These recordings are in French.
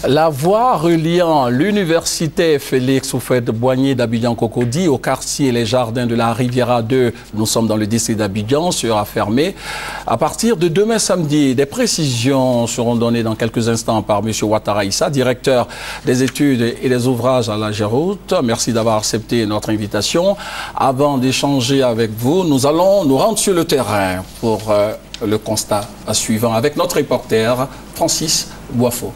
La voie reliant l'université Félix Houphouët-Boigny d'Abidjan-Cocody au quartier Les Jardins de la Riviera 2, nous sommes dans le district d'Abidjan, sera fermée à partir de demain samedi. Des précisions seront données dans quelques instants par M. Ouattara Issa, directeur des études et des ouvrages à la Géroute. Merci d'avoir accepté notre invitation. Avant d'échanger avec vous, nous allons nous rendre sur le terrain pour le constat suivant avec notre reporter Francis Boifo.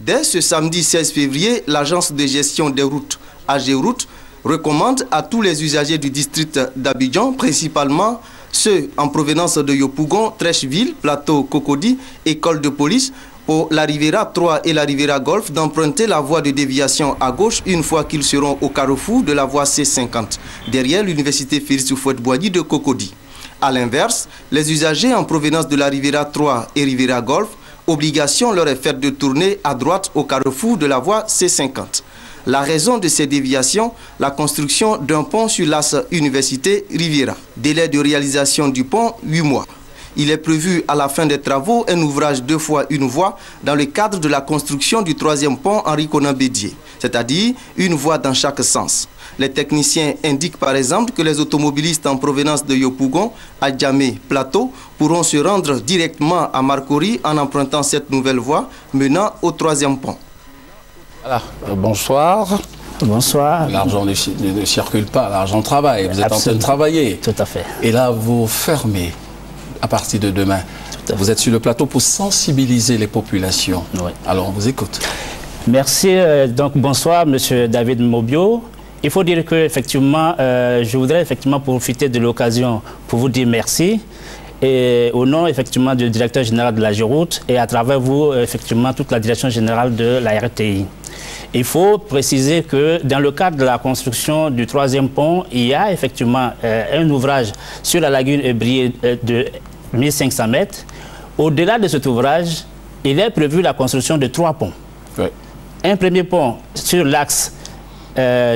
Dès ce samedi 16 février, l'agence de gestion des routes, AGERoute, recommande à tous les usagers du district d'Abidjan, principalement ceux en provenance de Yopougon, Trècheville, Plateau, Cocody, École de police, pour la Riviera 3 et la Riviera Golf, d'emprunter la voie de déviation à gauche une fois qu'ils seront au carrefour de la voie C50, derrière l'université Félix Houphouët-Boigny de Cocody. A l'inverse, les usagers en provenance de la Riviera 3 et Riviera Golf, obligation leur est faite de tourner à droite au carrefour de la voie C50. La raison de ces déviations, la construction d'un pont sur l'axe Université-Riviera. Délai de réalisation du pont, 8 mois. Il est prévu à la fin des travaux un ouvrage 2 fois 1 voie dans le cadre de la construction du 3e pont Henri Konan Bédié, c'est-à-dire une voie dans chaque sens. Les techniciens indiquent par exemple que les automobilistes en provenance de Yopougon, Adjamé, Plateau pourront se rendre directement à Marcory en empruntant cette nouvelle voie menant au 3e pont. Voilà. Bonsoir. Bonsoir. L'argent ne circule pas, l'argent travaille. Vous êtes Absolument. En train de travailler. Tout à fait. Et là, vous fermez à partir de demain. Vous êtes sur le plateau pour sensibiliser les populations. Oui. Alors, on vous écoute. Merci. Donc, bonsoir, Monsieur David Mobio. Il faut dire que, effectivement, je voudrais effectivement profiter de l'occasion pour vous dire merci. Et au nom, effectivement, du directeur général de la Géroute et à travers vous, effectivement, toute la direction générale de la RTI. Il faut préciser que dans le cadre de la construction du 3e pont, il y a effectivement un ouvrage sur la lagune Ébrié de 1500 mètres. Au-delà de cet ouvrage, il est prévu la construction de 3 ponts. Oui. Un premier pont sur l'axe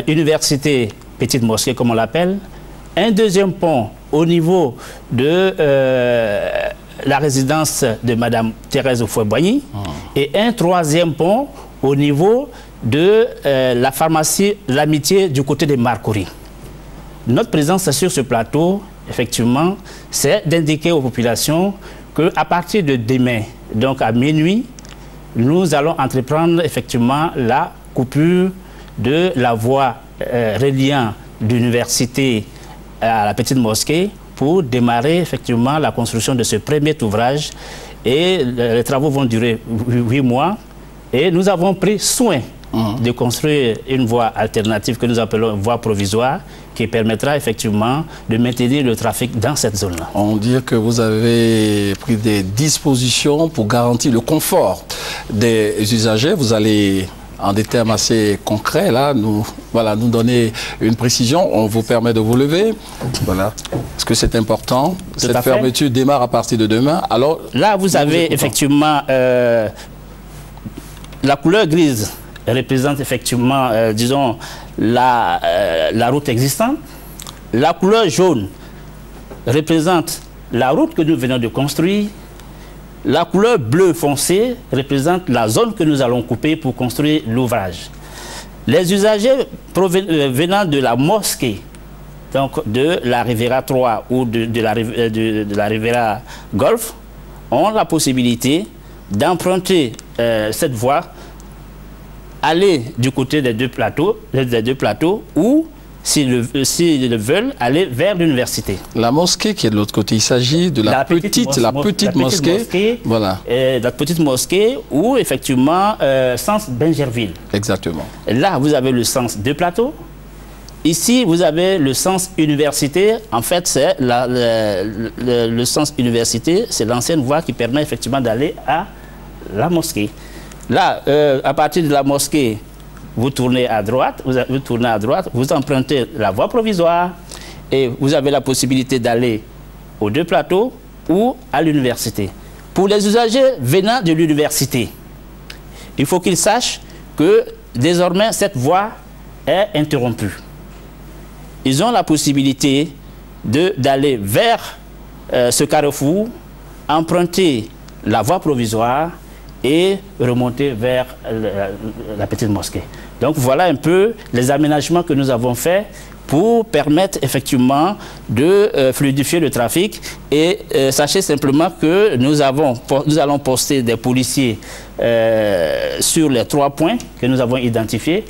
Université Petite Mosquée, comme on l'appelle. Un deuxième pont au niveau de la résidence de Mme Thérèse Houphouët-Boigny. Et un 3e pont au niveau de la pharmacie L'Amitié du côté de Marcory. Notre présence sur ce plateau, effectivement, c'est d'indiquer aux populations qu'à partir de demain, donc à minuit, nous allons entreprendre effectivement la coupure de la voie reliant l'université à la Petite Mosquée pour démarrer effectivement la construction de ce premier ouvrage. Et les travaux vont durer 8 mois. Et nous avons pris soin de construire une voie alternative que nous appelons voie provisoire qui permettra effectivement de maintenir le trafic dans cette zone-là. On dit que vous avez pris des dispositions pour garantir le confort des usagers. Vous allez, en des termes assez concrets, là, nous donner une précision. On vous permet de vous lever. Voilà. Est-ce que c'est important? Cette fermeture démarre à partir de demain. Alors, là, vous avez effectivement la couleur grise représente effectivement, disons, la route existante. La couleur jaune représente la route que nous venons de construire. La couleur bleu foncé représente la zone que nous allons couper pour construire l'ouvrage. Les usagers venant de la mosquée, donc de la Riviera 3 ou de la Riviera Golf, ont la possibilité d'emprunter cette voie, aller du côté des deux plateaux ou, s'ils le veulent, aller vers l'université. La mosquée qui est de l'autre côté, il s'agit de la petite mosquée. Voilà. La petite mosquée ou effectivement sens Benjerville. Exactement. Là, vous avez le sens de plateau. Ici, vous avez le sens université. En fait, c'est le sens université, c'est l'ancienne voie qui permet effectivement d'aller à la mosquée. Là, à partir de la mosquée, vous tournez à droite, vous empruntez la voie provisoire et vous avez la possibilité d'aller aux deux plateaux ou à l'université. Pour les usagers venant de l'université, il faut qu'ils sachent que désormais cette voie est interrompue. Ils ont la possibilité d'aller vers ce carrefour, emprunter la voie provisoire et remonter vers la petite mosquée. Donc voilà un peu les aménagements que nous avons faits pour permettre effectivement de fluidifier le trafic. Et sachez simplement que nous allons poster des policiers sur les 3 points que nous avons identifiés,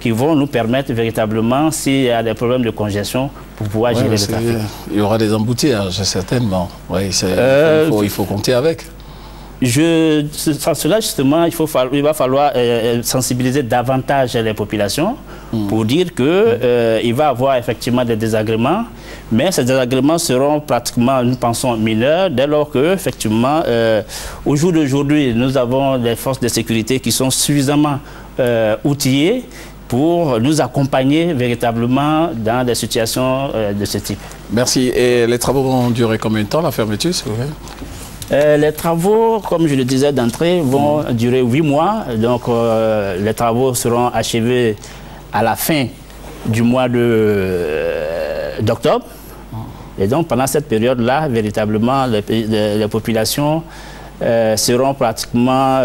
qui vont nous permettre véritablement, s'il y a des problèmes de congestion, pour pouvoir gérer le trafic. Il y aura des embouteillages, certainement. Oui, il faut compter avec. Cela, justement, il va falloir sensibiliser davantage les populations pour dire qu'il va y avoir effectivement des désagréments, mais ces désagréments seront pratiquement, nous pensons, mineurs, dès lors que, effectivement, au jour d'aujourd'hui, nous avons des forces de sécurité qui sont suffisamment outillées pour nous accompagner véritablement dans des situations de ce type. Merci. Et les travaux vont durer combien de temps, la fermeture, s'il vous plaît? Les travaux, comme je le disais d'entrée, vont durer 8 mois. Donc, les travaux seront achevés à la fin du mois d'octobre. Et donc, pendant cette période-là, véritablement, les populations seront pratiquement...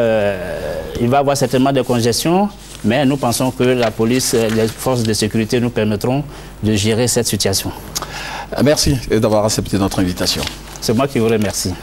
il va y avoir certainement des congestions, mais nous pensons que la police, les forces de sécurité nous permettront de gérer cette situation. Merci d'avoir accepté notre invitation. C'est moi qui vous remercie.